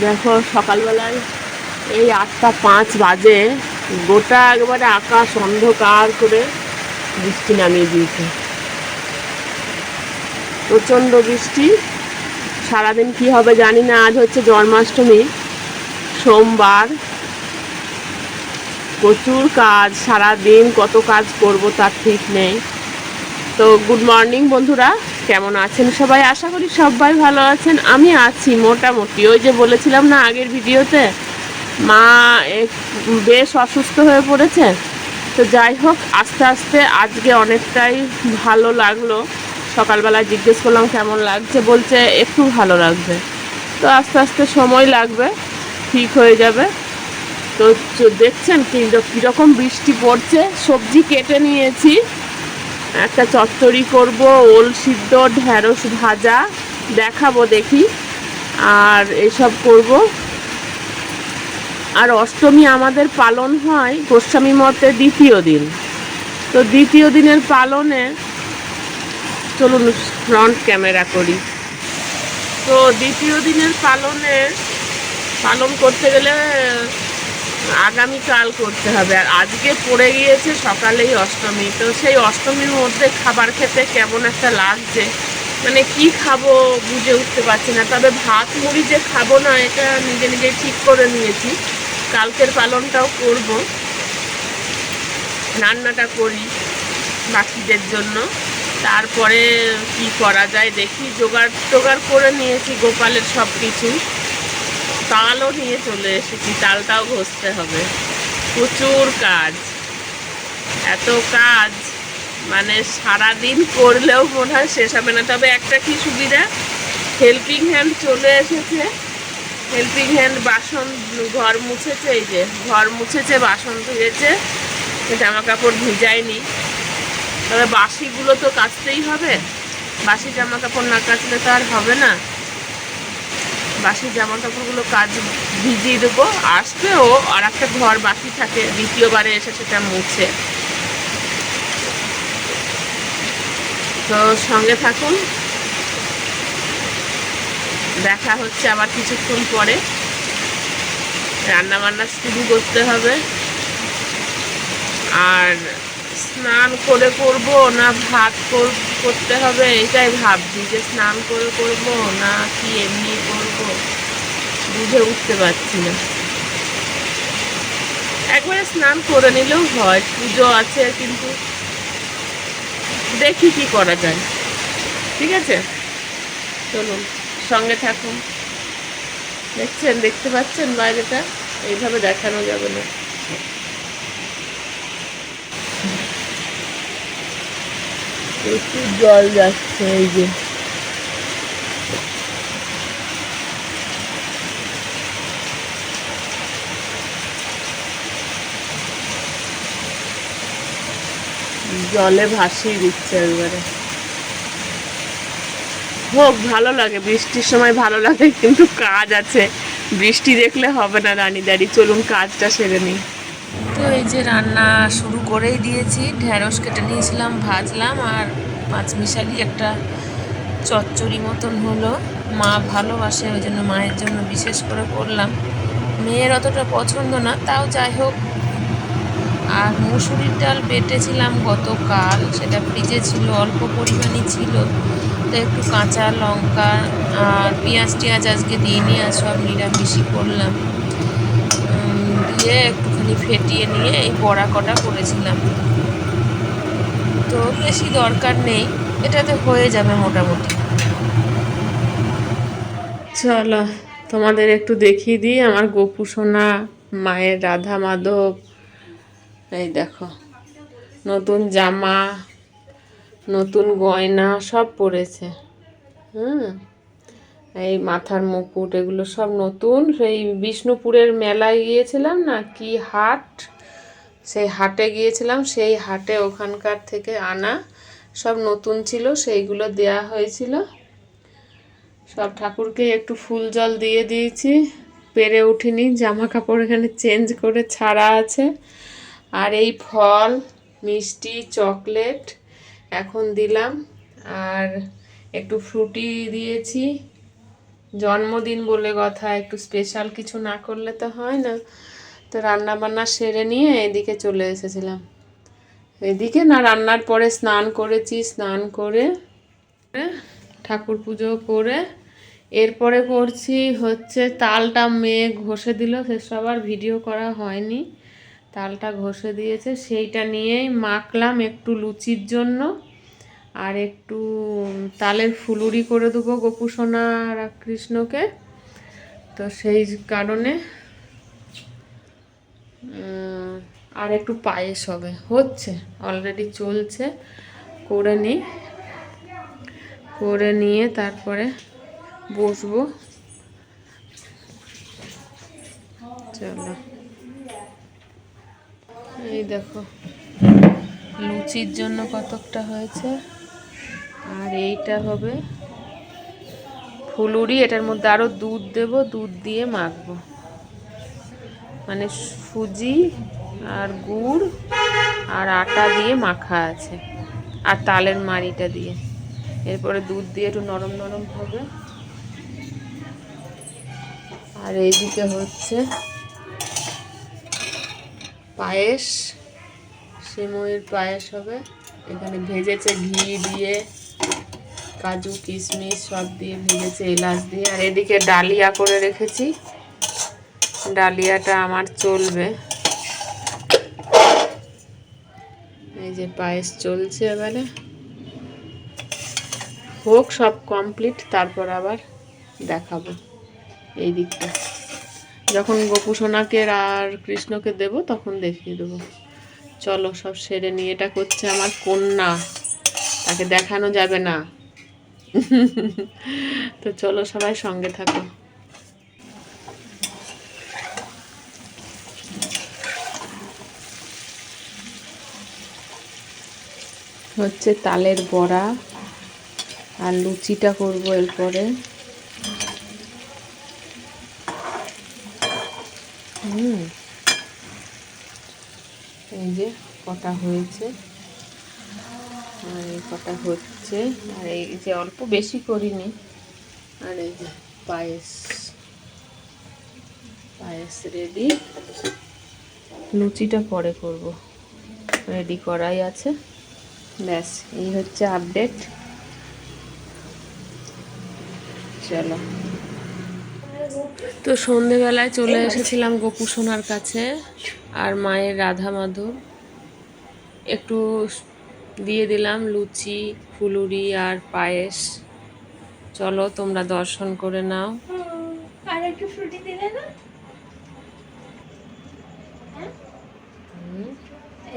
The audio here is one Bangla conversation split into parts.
দেখো সকালবেলায় এই 8টা 5 বাজে, গোটা একবারে আকাশ অন্ধকার করে বৃষ্টি নামিয়ে দিয়েছে। প্রচণ্ড বৃষ্টি। সারাদিন কি হবে জানি না। আজ হচ্ছে জন্মাষ্টমী, সোমবার, প্রচুর কাজ। সারাদিন কত কাজ করব তার ঠিক নেই। তো গুড মর্নিং বন্ধুরা, কেমন আছেন সবাই? আশা করি সবাই ভালো আছেন। আমি আছি মোটামুটি। ওই যে বলেছিলাম না আগের ভিডিওতে, মা বেশ অসুস্থ হয়ে পড়েছে। তো যাই হোক, আস্তে আস্তে আজকে অনেকটাই ভালো লাগলো। সকালবেলায় জিজ্ঞেস করলাম কেমন লাগছে, বলছে একটু ভালো লাগছে। তো আস্তে আস্তে সময় লাগবে, ঠিক হয়ে যাবে। তো দেখছেন কীরকম বৃষ্টি পড়ছে। সবজি কেটে নিয়েছি, একটা চচ্চড়ি করব, ওল সিদ্ধ, ঢ্যাঁড়স ভাজা দেখাবো দেখি, আর এসব করব। আর অষ্টমী আমাদের পালন হয় গোস্বামী মতে দ্বিতীয় দিন। তো দ্বিতীয় দিনের পালনে চলুন ফ্রন্ট ক্যামেরা করি। তো দ্বিতীয় দিনের পালন করতে গেলে আগামীকাল করতে হবে। আর আজকে পড়ে গিয়েছে সকালেই অষ্টমী। তো সেই অষ্টমীর মধ্যে খাবার খেতে কেমন একটা লাগছে, মানে কি খাবো বুঝে উঠতে পারছি না। তবে ভাত মুড়ি যে খাবো না, এটা নিজে নিজে ঠিক করে নিয়েছি। কালকের পালনটাও করব, রান্নাটা করি বাকিদের জন্য, তারপরে কি করা যায় দেখি। জোগাড় করে নিয়েছি গোপালের সব কিছু। তালও নিয়ে চলে এসেছি, তালটাও ঘষতে হবে। প্রচুর কাজ, এত কাজ মানে সারাদিন করলেও মনে হয় শেষ হবে না। তবে একটা কি সুবিধা, হেল্পিং হ্যান্ড চলে এসেছে। হেল্পিং হ্যান্ড বাসন ঘর মুছেছে, এই যে ঘর মুছেছে, বাসন ধুয়েছে, জামা কাপড় ভিজায়নি। তবে বাসিগুলো তো কাচতেই হবে। বাসি জামা কাপড় না কাচলে তো আর হবে না। বাসি জামা কাপড়গুলো ভিজিয়ে দেবো। আসবেও আর একটা ঘর বাকি থাকে, দ্বিতীয়বারে এসে সেটা মুছে। তো সঙ্গে থাকুন, দেখা হচ্ছে আবার কিছুক্ষণ পরে। রান্নাবান্না শুরু করতে হবে। আর স্নান করে করব না ভাত করতে হবে, এটাই ভাবছি, যে স্নান করে করব না কি এমনি করব, বুঝে উঠতে পারছি না। একবারে স্নান করে নিলেও হয়, পুজো আছে, কিন্তু দেখি কি করা যায়। ঠিক আছে, চলুন সঙ্গে থাকুন। দেখতে পাচ্ছেন বাইরেটা? এইভাবে দেখানো যাবে না। প্রচুর জল যাচ্ছে, এই যে জলে ভাসিয়ে দিচ্ছে একবারে। হোক, ভালো লাগে বৃষ্টির সময়, ভালো লাগে, কিন্তু কাজ আছে। বৃষ্টি দেখলে হবে না দাঁড়ি। চলুন কাজটা সেরে নিই। তো এই যে রান্না শুরু করেই দিয়েছি। ঢ্যাঁড়স কেটে নিয়েছিলাম, ভাজলাম, আর পাঁচমিশালি একটা চচ্চড়ি মতন হলো। মা ভালোবাসে, ওই জন্য মায়ের জন্য বিশেষ করে করলাম। মেয়ের অতটা পছন্দ না, তাও যাই হোক। আর মুসুরির ডাল বেটেছিলাম গতকাল, সেটা ফ্রিজে ছিল, অল্প পরিমাণই ছিল। তো একটু কাঁচা লঙ্কা আর পেঁয়াজ টিয়াজ আজকে দিয়ে নিয়ে সব নিরামিষই করলাম, দিয়ে একটুখানি ফেটিয়ে নিয়ে এই বড়া কটা করেছিলাম। তো বেশি দরকার নেই, এটাতে হয়ে যাবে মোটামুটি। চলো তোমাদের একটু দেখিয়ে দিই আমার গোপু সোনা, মায়ের রাধা মাধব। এই দেখো, নতুন জামা, নতুন গয়না সব পরেছে। এই মাথার মুকুট, এগুলো সব নতুন। সেই বিষ্ণুপুরের মেলায় গিয়েছিলাম না, কি হাট, সেই হাটে গিয়েছিলাম, সেই হাটে ওখানকার থেকে আনা সব নতুন ছিল, সেইগুলো দেয়া হয়েছিল। সব ঠাকুরকে একটু ফুল জল দিয়ে দিয়েছি। পেরে উঠিনি, জামা কাপড় এখানে চেঞ্জ করে ছাড়া আছে। আর এই ফল, মিষ্টি, চকলেট এখন দিলাম। আর একটু ফ্রুটি দিয়েছি, জন্মদিন বলে কথা, একটু স্পেশাল কিছু না করলে তো হয় না। তো রান্না বান্না সেরে নিয়ে এদিকে চলে এসেছিলাম। এদিকে না, রান্নার পরে স্নান করেছি, স্নান করে ঠাকুর পুজো করে এরপরে করছি হচ্ছে তালটা মেয়ে ঘষে দিল, সেসব আর ভিডিও করা হয়নি। তালটা ঘষে দিয়েছে, সেইটা নিয়েই মাখলাম একটু লুচির জন্য। আর একটু তালের ফুলুরি করে দেবো গোপু সোনা আর কৃষ্ণকে। তো সেই কারণে আর একটু পায়েস হবে, হচ্ছে অলরেডি চলছে। করে নিই, করে নিয়ে তারপরে বসবো। চলো, এই দেখো লুচির জন্য কতকটা হয়েছে। আর এইটা হবে ফুলুরি, এটার মধ্যে আরও দুধ দেব, দুধ দিয়ে মাখবো। মানে সুজি আর গুড় আর আটা দিয়ে মাখা আছে, আর তালের মাড়িটা দিয়ে। এরপরে দুধ দিয়ে একটু নরম নরম হবে। আর এইদিকে হচ্ছে পায়েস, সিমইয়ের পায়েস হবে। এখানে ভেজেছে ঘি দিয়ে, কাজু কিশমিশ সব দিয়ে ভেজেছে, এলাচ দিয়ে। আর এদিকে ডালিয়া করে রেখেছি, ডালিয়াটা আমার চলবে। এই যে পায়েস চলছে, এবারে হোক সব কমপ্লিট, তারপর আবার দেখাবো এই দিকটা। যখন গোপু সোনাকে আর কৃষ্ণকে দেব তখন দেখিয়ে দেবো। চলো সব সেরে নিয়ে, এটা করছে আমার কন্যা, তাকে দেখানো যাবে না। তো চলো সবাই সঙ্গে থাকো। হচ্ছে তালের বড়া আর লুচিটা করবো এরপরে। এই যে কটা হয়েছে, আর এই কটা হচ্ছে। আর এই যে অল্প বেশি করিনি। আর এই যে পায়েস, পায়েস রেডি। লুচিটা পরে করব, রেডি করাই আছে। ব্যাস, এই হচ্ছে আপডেট। চলো, তো সন্ধেবেলায় চলে এসেছিলাম গোপু সোনার কাছে আর মায়ের রাধা মাধব। একটু দিয়ে দিলাম লুচি, ফুলুরি আর পায়েস। চলো তোমরা দর্শন করে নাও। আর একটু ফ্রুটি দিলে না?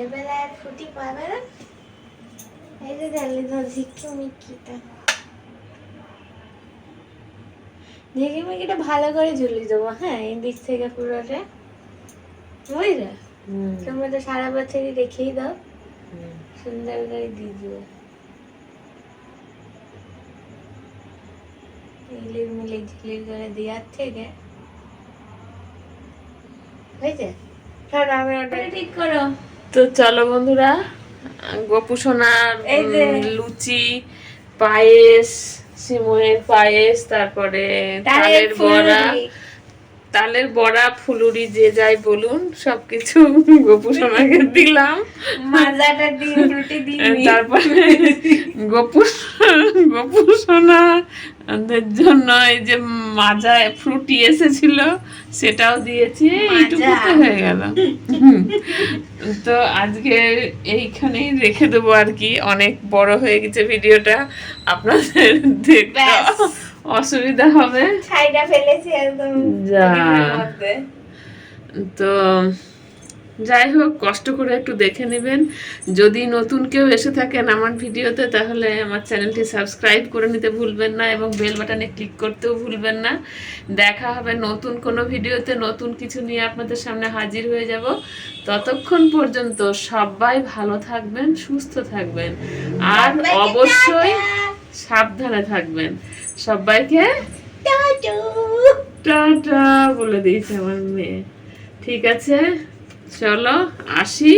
এবেলা আর ফ্রুটি পাবে না। এই যে জানলি তো ঝিকিমিকিটা, ঝিকিমিকিটা ভালো করে ঝুলিয়ে দেবো। হ্যাঁ, এই দিক থেকে পুরোটা, বুঝলে? তোমরা তো সারা বছরই রেখেই দাও, সুন্দর করে দিয়ে দেবো। ইলির মিলি ঝিলির করে দেওয়ার থেকে হয়েছে। আমি ওটা ঠিক করো। তো চলো বন্ধুরা, গোপু সোনার লুচি, পায়েস, সিমইয়ের পায়েস, তারপরে তালের বড়া, তালের বড়া ফুলুরি যে যাই বলুন সবকিছু গোপু সোনাকে দিলাম। মাজাটা দিয়ে রুটি দিয়ে তারপরে গোপু গোপু সোনাদের জন্য এই যে মাজা ফ্রুটি এসেছিল সেটাও দিয়েছি। এইটুকুতে হয়ে গেল। তো আজকে এইখানেই রেখে দেবো আর কি, অনেক বড় হয়ে গেছে ভিডিওটা, আপনাদের দেখতে অসুবিধা হবে। ছাইটা ফেলেছি একদম যা। তো যাই হোক, কষ্ট করে একটু দেখে নেবেন। যদি নতুন কেউ এসে থাকেন আমার ভিডিওতে, তাহলে আমার চ্যানেলটি সাবস্ক্রাইব করে নিতে ভুলবেন না এবং বেল বাটনে ক্লিক করতেও ভুলবেন না। দেখা হবে নতুন কোনো ভিডিওতে, নতুন কিছু নিয়ে আপনাদের সামনে হাজির হয়ে যাব। ততক্ষণ পর্যন্ত সবাই ভালো থাকবেন, সুস্থ থাকবেন, আর অবশ্যই সাবধানে থাকবেন। সবাইকে টাটা বলে দিয়েছে আমার মেয়ে। ঠিক আছে, চলো আসি।